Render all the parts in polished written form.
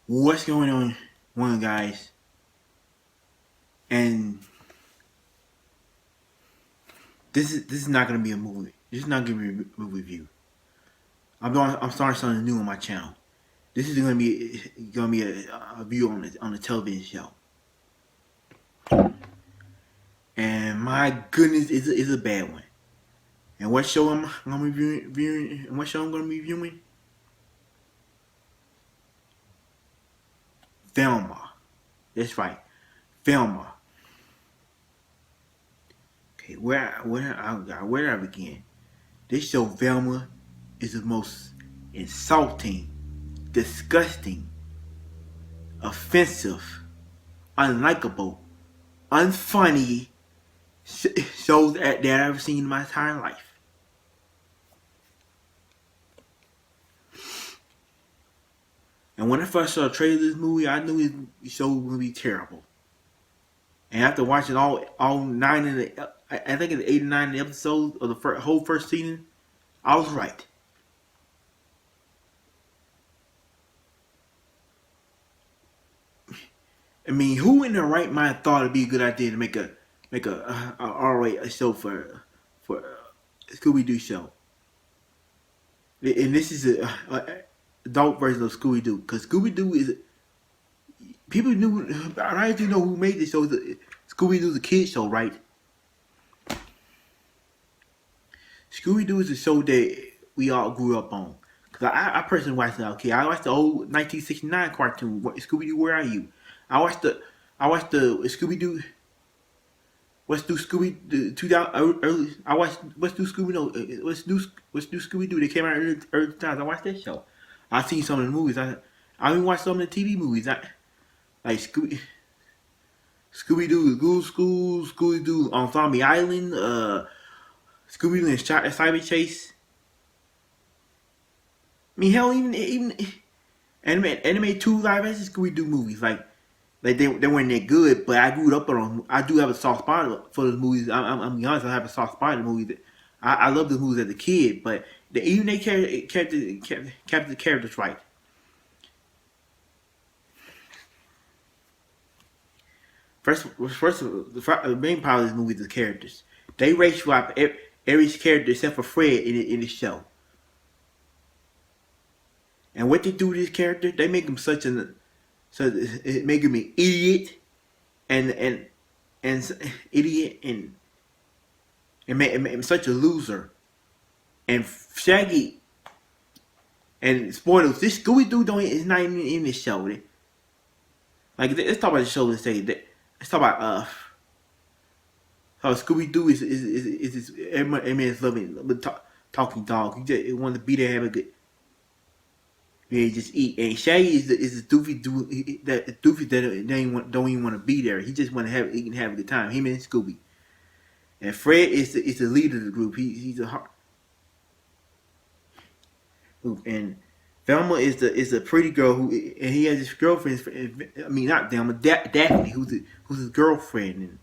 What's going on, guys? And this is not gonna be a movie. This is not gonna be a movie review. I'm starting something new on my channel. This is gonna be a review on the television show. And my goodness, is a bad one. And what show I'm gonna be reviewing? And what show I'm gonna be reviewing? Velma. That's right, Velma. Okay, where do I begin? This show, Velma, is the most insulting, disgusting, offensive, unlikable, unfunny shows that I've ever seen in my entire life. And when I first saw the trailer of this movie, I knew the show was gonna be terrible. And after watching all nine of the, I think it's 8 or 9 episodes of the whole first season, I was right. I mean, who in their right mind thought it'd be a good idea to make a R-rated show for Scooby Doo show? And this is a adult version of Scooby Doo, because Scooby Doo is people knew. I don't know who made this show. Scooby Doo's a kid show, right? Scooby Doo is a show that we all grew up on. Cause I personally watched it. Okay, I watched the old 1969 cartoon. Scooby Doo, Where Are You? I watched the Scooby Doo. What's do Scooby the 2000 early? I watched What's do Scooby No? What's do Scooby Doo? They came out early times. I watched that show. I seen some of the movies. I even watched some of the TV movies. Like Scooby Doo, the Ghoul School, Scooby Doo on Zombie Island, Scooby Doo and Cyber Chase. I mean, hell, even anime 2 live action Scooby Doo movies. Like they weren't that good, but I grew up on them. I do have a soft spot for those movies. I'm being honest, I have a soft spot in the movies. I love the movies as a kid, but even they kept the characters right. The main part of this movie is the characters. They race swap every character except for Fred in the show. And what they do with this character, they make him it make him an idiot and idiot and make him such a loser. And Shaggy and spoilers, this Scooby Doo is not even in this show. Like, let's talk about the show. Let's talk about how Scooby Doo is everyman's loving talking dog. He just want to be there, have a good. Yeah, just eat. And Shaggy is the doofy that don't even want to be there. He just want to have a good time. Him and Scooby. And Fred is the leader of the group. He's a heart. And Velma is the pretty girl and he has his girlfriend. I mean, not Velma, Daphne, who's his girlfriend,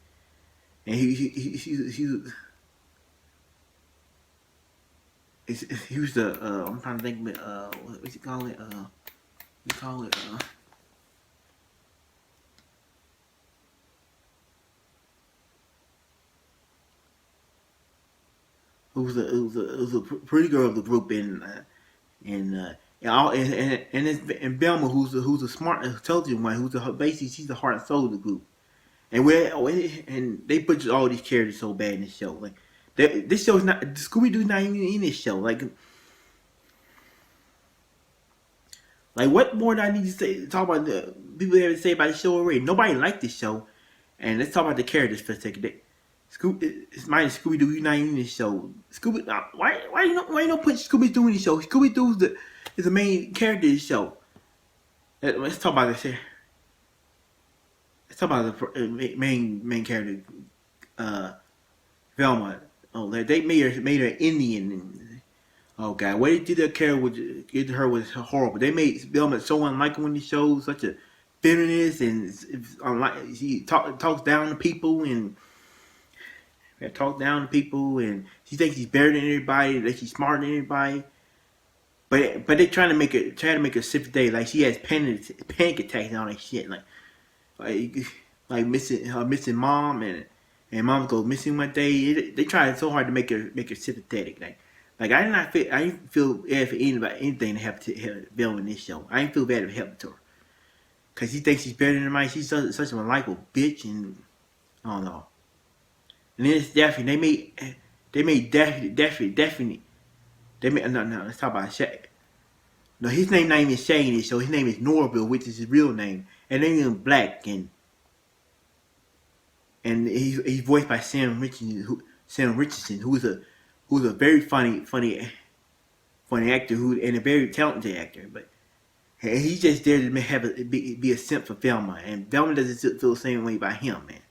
and he was the I'm trying to think what you call it it was a pretty girl of the group, and Velma, who's a smart, intelligent one, basically she's the heart and soul of the group. And they put all these characters so bad in this show. Like this show is not Scooby Doo's not even in this show. Like what more do I need to say? Talk about the people have to say about the show already. Nobody liked this show, and let's talk about the characters for a second. It's Scooby Doo. You're not even in this show. Why you don't put Scooby Doo in the show? Scooby Doo is the main character of the show. Let's talk about this here. Let's talk about the main character, Velma. Oh, they made her Indian. And, oh God, what they did to her character was horrible. They made Velma so unlikable in the show, such a bitterness, and she talks down to people and. Talk down to people, and she thinks she's better than everybody, that she's smarter than everybody. but they trying to make her sympathetic, like she has panic attacks and all that shit, like like missing mom and mom goes missing one day. They try so hard to make her sympathetic, like I didn't feel bad for anything to happen to Velma in this show. I didn't feel bad for helping to her because she thinks she's better than mine. She's such a unlikable bitch, and I don't know. And then it's Daphne. They made Daphne. They made no. Let's talk about Shay. No, his name not even Shay in this show. His name is Norville, which is his real name, and they even black and he's voiced by Sam Richardson, who's a very funny actor and a very talented actor, but he's just there to be a simp for Velma, and Velma doesn't feel the same way about him, man.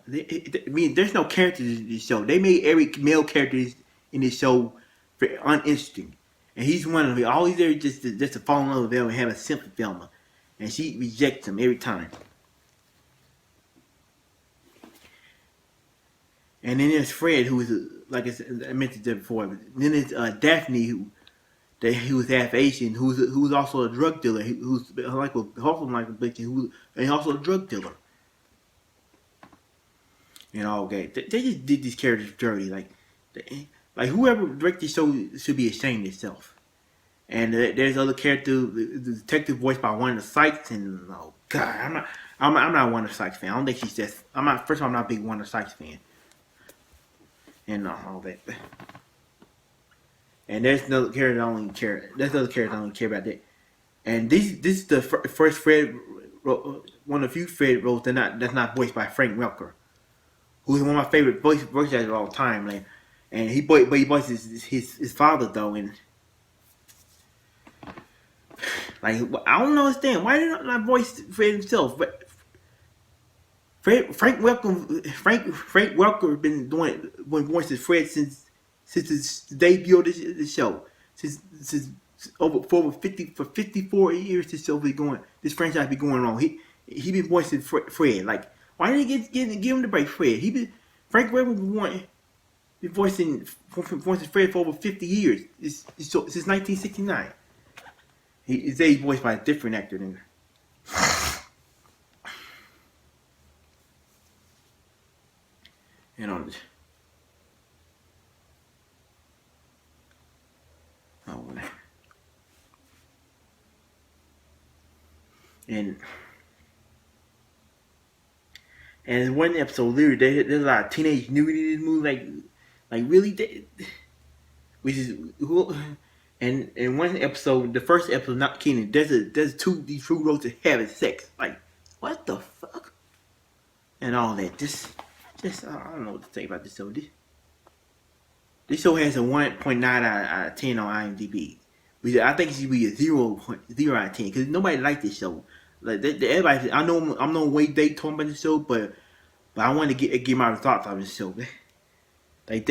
There's no characters in this show. They made every male character in this show very uninteresting, and he's one of them. Always there just to fall in love with Velma and have a simp for Velma, and she rejects him every time. And then there's Fred, who is like I mentioned that before. But then there's Daphne, who was half Asian, who's also a drug dealer, who's like a bitch, and also a drug dealer. And all that. They just did these characters dirty. Like whoever directed this show should be ashamed of itself. And there's other characters, the detective voiced by Wanda Sykes, and oh god, I'm not a Wanda Sykes fan. I don't think she's just. First of all, I'm not a big Wanda Sykes fan. And all that. And there's another character I don't even care. There's other characters I don't even care about that. And this is the first Fred, one of the few Fred roles that's not voiced by Frank Welker, who's one of my favorite voice actors of all time. Like, and he voices his father though, and like I don't understand why did not voice Fred himself. But Frank Welker been voicing Fred since the debut of this show. Since for 54 years this franchise be going on. He been voicing Fred. Like, why didn't he give him the break? Frank Welker been voicing Fred for over 50 years. Since 1969. He's voiced by a different actor than. You know, and one episode, literally, there's a lot of teenage nudity in this movie, like really, which is and one episode, the first episode, not kidding, there's these two girls that having sex, like what the fuck, and all that, just I don't know what to think about this show. This show has a 1.9 out of 10 on IMDb. I think it should be a 0.0 out of 10 because nobody liked this show. Like everybody, I'm no way they talking about this show, but I want to get my thoughts on this show. Like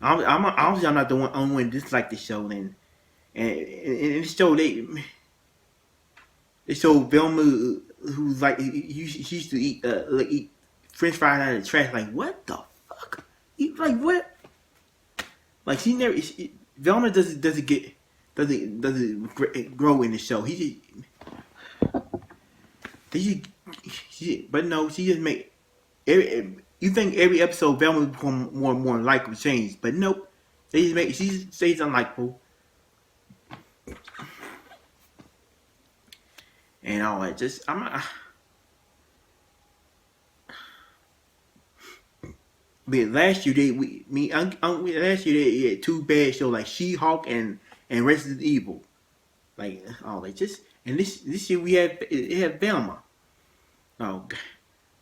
I'm not the only one dislike this show, and this show they show Velma who's like she used to eat French fries out of the trash. Like what the fuck? Like what? Like Velma doesn't grow in the show. But no, she just make you think every episode Velma become more and more likable, change, but nope. She stays unlikable. And all that, But last year they had two bad shows like She-Hulk and Resident Evil, like all that. And this year we had Velma. Oh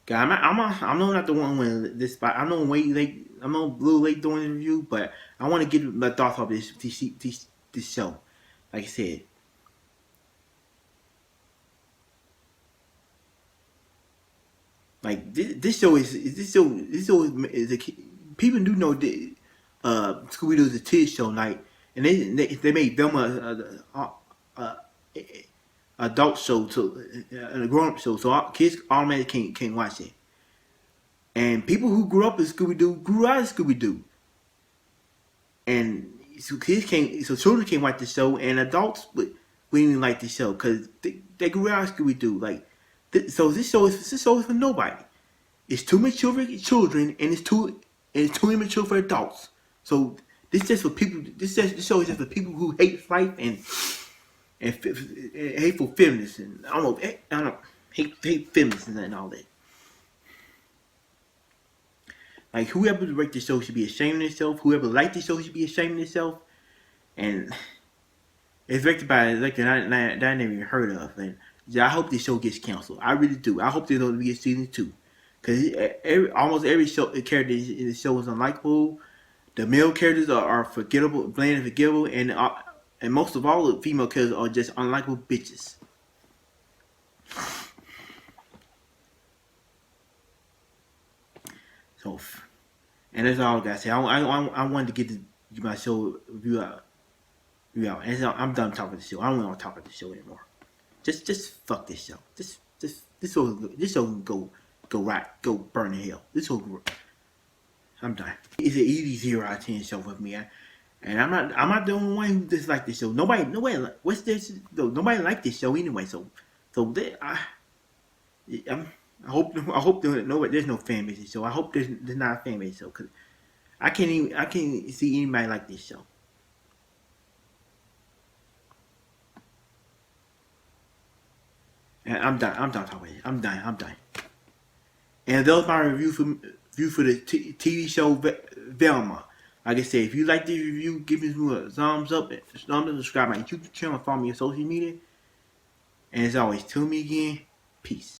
God, I'm not the one with this spot. I'm no way late. I'm no little late doing the review, but I want to give my thoughts on this show. Like I said. Like this show is people do know that Scooby Doo is a kids show, like, and they made Velma adult show and a grown up show, so kids automatically can't watch it. And people who grew up in Scooby Doo grew out of Scooby Doo, and so children can't watch the show, and adults wouldn't even like the show because they grew out Scooby Doo. Like, so this show is for nobody. It's too mature for children, and it's too immature for adults. So this just for people. This show is just for people who hate life and hateful feminists and I don't know, hate feminists and all that. Like, whoever directed the show should be ashamed of themselves. Whoever liked the show should be ashamed of themselves. And it's directed by a director that I never even heard of. And I hope this show gets canceled. I really do. I hope there's going to be a season 2. Because almost every character in the show is unlikable. The male characters are forgettable, bland and forgettable. And most of all, the female characters are just unlikable bitches. So, and that's all I gotta say. I wanted to get my show review out. And so I'm done talking about the show. I don't want to talk about the show anymore. Just fuck this show. This show can go burn in hell. This show, I'm done. It's an easy 0 out of 10 show for me. And I'm not the only one who dislikes this show. Nobody what's this? Nobody liked this show anyway. I hope there's no fan base show. I hope there's not a fan base show because I can't see anybody like this show. And I'm done talking about it. I'm done. And that was my review for the TV show Velma. Like I said, if you like this review, give me a thumbs up, subscribe to my YouTube channel, follow me on social media. And as always, tune me again. Peace.